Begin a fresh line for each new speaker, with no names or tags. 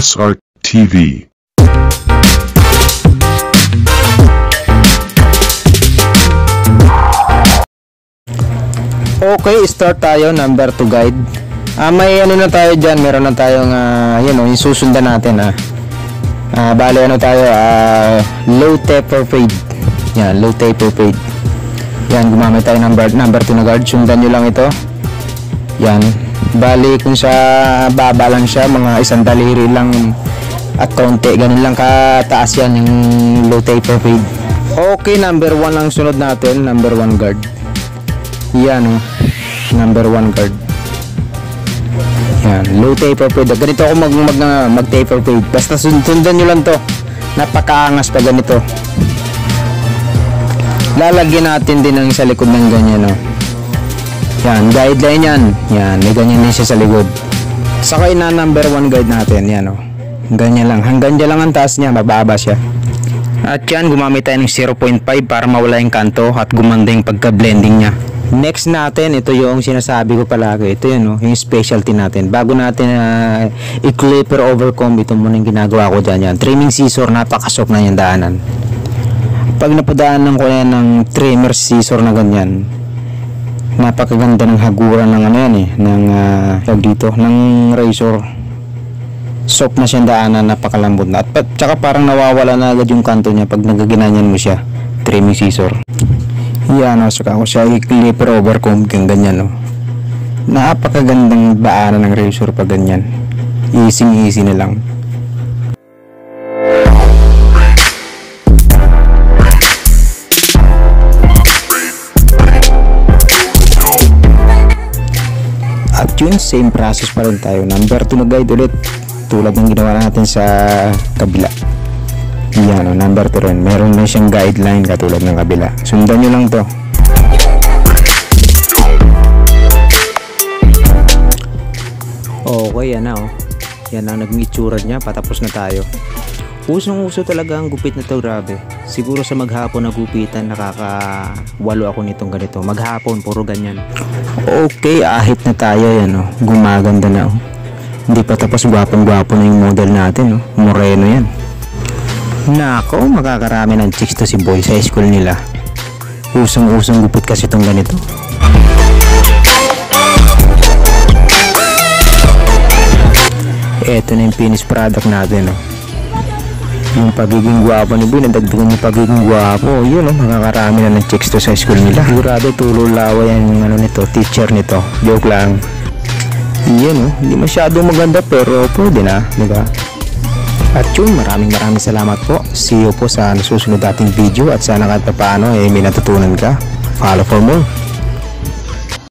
SR TV.
Okay, start tayo. Number 2 guide. May ano na tayo dyan. Meron na tayong yung susundan natin. Bale ano tayo, low taper fade. Yan, low taper fade. Yan, gumamit tayo number 2 na guard. Sundan nyo lang ito. Yan. Bale kung sa baba lang siya, mga isang daliri lang at konti. Ganun lang kataas yan yung low taper fade. Okay, number 1 ang sunod natin. Number 1 guard. Yan number 1 guard. Yan, low taper fade. Ganito ako mag taper fade. Basta sundan nyo lang to. Napakaangas pa ganito. Lalagyan natin din ang sa likod ng ganyan, Yan, guideline yan. Yan, may ganyan din siya sa likod. Saka na number 1 guide natin, yan ganyan lang. Hanggang dyan lang ang taas niya, mababa siya. At yan, gumamit tayo ng 0.5 para mawala yung kanto at gumanda yung pagka-blending niya. Next natin, ito yung sinasabi ko palagi. Ito yun, yung specialty natin. Bago natin i-clipper overcomb, ito muna yung ginagawa ko dyan. Yan, trimming scissor, napakasok na yung daanan. Pag napadaanan ko yan ng trimmer scissor na ganyan, napakaganda ng haguran ng ng razor. Soft na siyang daanan, napakalambot na. At tsaka parang nawawala na agad yung kanto niya pag nagaginanyan mo siya. Trimming scissor. Yan, saka ako siya i-clipper overcomb kung ganyan, Napakagandang daanan ng razor pag ganyan. Easy na lang. At yun, same process pa rin tayo. Number 2 na guide ulit. Tulad ng ginawa natin sa kabila. Yan, number 2 rin. Meron na siyang guideline katulad ng kabila. Sundan nyo lang to. Okay, yan na Yan ang naging itsura niya. Patapos na tayo. Usong-uso talaga ang gupit na to, grabe. Siguro sa maghapon na gupitan, nakakawalo ako nitong ganito. Maghapon, puro ganyan. Okay, ahit na tayo. Yan, gumaganda na. Hindi pa tapos, gwapong-gwapo na yung model natin. Moreno yan. Nako, makakarami ng chicks to si boy sa school nila. Usong-usong gupit kasi itong ganito. Eto na yung finished product natin. Yung pagiging gwapo ni boy, nadagdagan yung pagiging gwapo. Yun, makakarami na ng chicks to sa school nila. Sigurado tululawa yan yung nito, teacher nito. Joke lang. Yun, hindi masyado maganda pero pwede na, diba? At yun, maraming salamat po. See you po sa nasusunod ating video at sana kahit paano may natutunan ka. Follow for more.